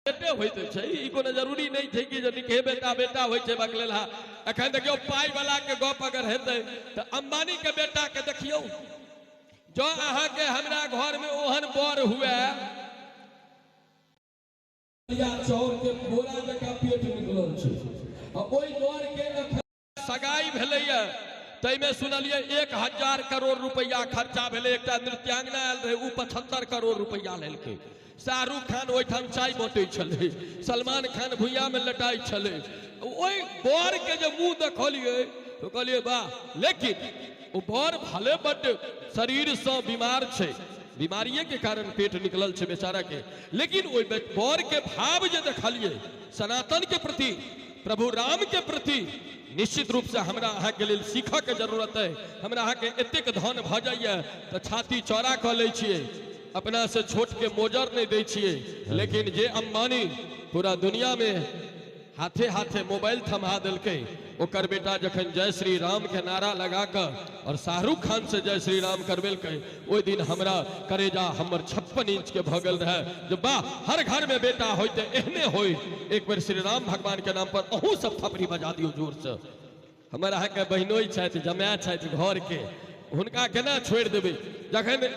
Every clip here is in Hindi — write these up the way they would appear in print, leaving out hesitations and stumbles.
बेटे होइत छै ई कोनो जरूरी नहीं छै कि जे निके बेटा बेटा होइ छै बकलेल हा एखन देखियो पाई वाला के गप अगर हेतै त अंबानी के बेटा के देखियो जो अहाँ के हमरा घर में ओहन बर हुए या चौर के बोरा जका पेट निकलल छै आ ओई बर के सगाई भेलैया तई में सुनलिए 1000 करोड़ रुपया खर्चा भेले एकटा नृत्यांगना आयल रहे उ 75 करोड़ रुपया लेलकै शाहरुख खान ओठाम चाय बांटे छले सलमान खान भुइया में लटाई छले ओई बर के जे मुंह देखलिए तो कहलिए वाह लेकिन ओ बर भले बड शरीर से बीमार छे बीमारिये के कारण पेट निकलल छे बेचारा के लेकिन ओई बर के भाव जे देखलिए सनातन के प्रति प्रभु राम के प्रति निश्चित रूप से हमरा अहाँ के लिए सीखा के जरूरत है हमरा अहाँ के एतेक धन भ जाइए तो छाती चौड़ा क ले छिए अपना से छोट के मोजर नहीं दे छिए लेकिन जे अंबानी पूरा दुनिया में हाथे हाथे मोबाइल थमा दिलके ओकर बेटा जखन जय श्री राम के नारा लगाकर और शाहरुख खान से जय श्री राम करवेलके ओई दिन हमरा करेजा हमर 56 इंच के भगल रहे जो बा हर घर में बेटा होते एहने होई एक बार श्री राम भगवान के नाम पर अहू सब थपड़ी बजा दियो जोर से हमर अहाँ के बहिनोई छथि जमाय छथि घर के हुनका केना छोड़ देबे जखन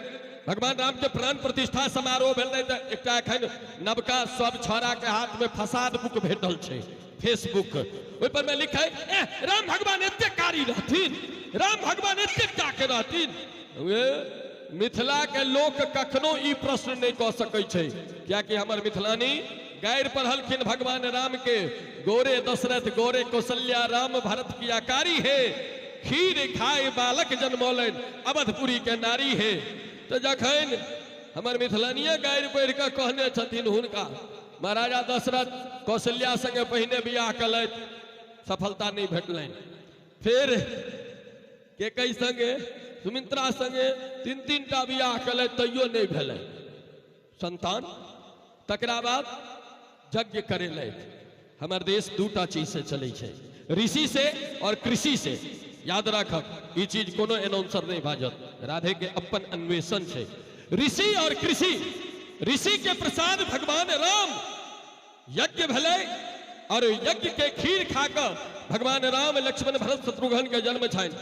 भगवान राम के प्राण प्रतिष्ठा समारोह भेल त एकटा एखन नवका सब छोरा के हाथ में फसाद बुक भेटल छै फेसबुक ओइ पर में लिखै राम भगवान एते कारी रहथिन राम भगवान एते टाके रहथिन वे मिथिला के लोक कखनो ई प्रश्न नहीं क सकै छै क्या कि हमर मिथिलानी गायर पढ़लखिन भगवान राम के गोरे दशरथ गोरे कौशल्या राम भरत की आकारी है खीर खाए बालक जन्मौलन अवधपुरी के नारी है तो जखन हमर मिथिलानिया गायर पढ़ के कहने छथिन हुनका महाराजा दशरथ कौशल्या संगे पहिने बियाह कलैथ सफलता नहीं भेटलनि फिर के कई संगे सुमित्रा संगे तीन टा बियाह कलैथ तैयो नहीं भेलै संतान तकरा बाद यज्ञ करेलैथ हमर देश दूटा चीज से चलै छै ऋषि से और कृषि से याद रखब ई चीज कोनो अनाउंसर नहीं बाजत राधे के अपन अन्वेषण है ऋषि और कृषि ऋषि के प्रसाद भगवान राम यज्ञ भले और यज्ञ के खीर खाकर भगवान राम लक्ष्मण भरत शत्रुघ्न के जन्म छन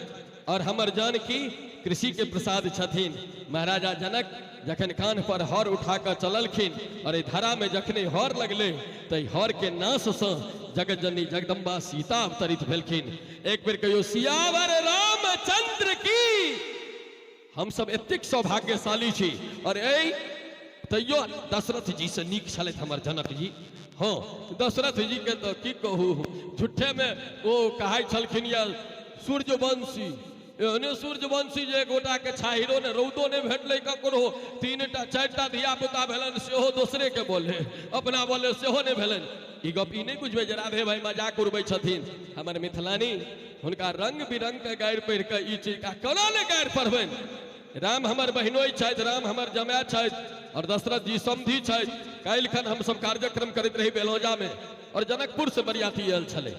और हमर जानकी कृषि के प्रसाद छथिन महाराजा जनक जखन कान पर हर उठाकर चललखिन और धरा में जखने हर लगले तो हर के नाश से जगत जननी जगदम्बा सीता अवतरित भेलखिन एक बेर कहियो सियावर रामचंद्र की हम सब एतेक सौभाग्यशाली छी और तैयो दशरथ जी से नीक छलैथ हमर जनक जी हाँ दशरथ जी के तो की कहू झूठे में वो कहाई छलखिन या सूर्यवंशी एहने सूर्यवंशी जे गोटा के छाहिरो ने रौदो ने भेटले ककरो 3टा 4टा धिया पुता भेलन सेहो दोसरे के बोले अपना बोले सेहो ने भेलन ई गप ई नहीं बुझबे जे राधे भाई मजाक उड़बै छथिन हमर मिथिलानी हुनका रंग बिरंग के गायर पढ़ के ई चीज का कोना ने गायर पढ़बन राम हमर बहिनोई छथि राम हमर जमाय छथि और दशरथ जी समधी छथि काल्हिखन हम सब कार्यक्रम करैत रही बेलौजा में और जनकपुर से बरियाती आयल छलै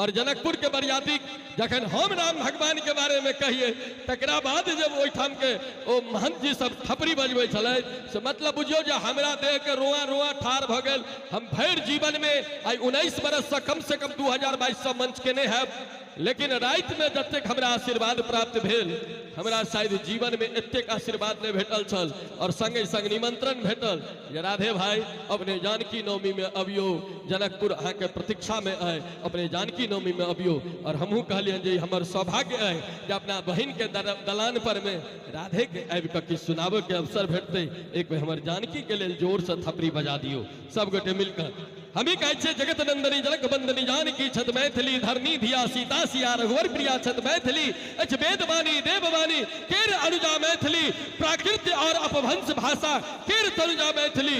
और जनकपुर के बरियाती जखन हम राम भगवान के बारे में कहिए तकरा बाद जब ओठाम के ओ महंत जी सब थपड़ी बजबै छलै से मतलब बुझियो जे हमरा देह के रोआ रोआ ठार भ गेल हम भरि जीवन में आई 19 बरस से कम 2022 से मंच केने है लेकिन रात में जतेक हमरा आशीर्वाद प्राप्त भेल हमरा शायद जीवन में एतेक आशीर्वाद नहीं भेटल छल और संगे संग निमंत्रण भेटल जे राधे भाई अपने जानकी नवमी में अबियो जनकपुर अहाँ के प्रतीक्षा में आए अपने जानकी नवमी में अबियो और हमहू कहलियन जे हमर सौभाग्य है जे अपना बहन के दलान पर में राधे के आबि के किछु सुनाबे के अवसर भेटते एक बेर हमर जानकी के लेल जोर से थपड़ी बजा दियो सब गोटे मिलकर हम ही कहे जगत नंदनी जनक बंदनी जानकी छत मैथिली धरनी धिया सीता सिया रघुवर प्रिया छत मैथिली अच वेदवाणी देववाणी केर अनुजा मैथिली प्राकृत और अपभ्रंश भाषा केर तनुजा मैथिली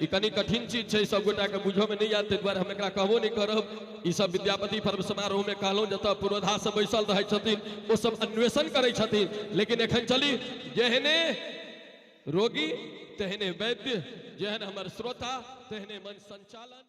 ई कनी कठिन चीज है सब गोटा के बुझो में नहीं आते द्वारा हम एकरा कहबो नहीं करब ई सब विद्यापति पर्व समारोह में कहलौं जत पूर्वधा सब बैसल रहै छथिन ओ सब अन्वेषण करै छथिन लेकिन एखन चली जेहने रोगी तेहने वैद्य जेहन हमर श्रोता तेहने मन संचालन।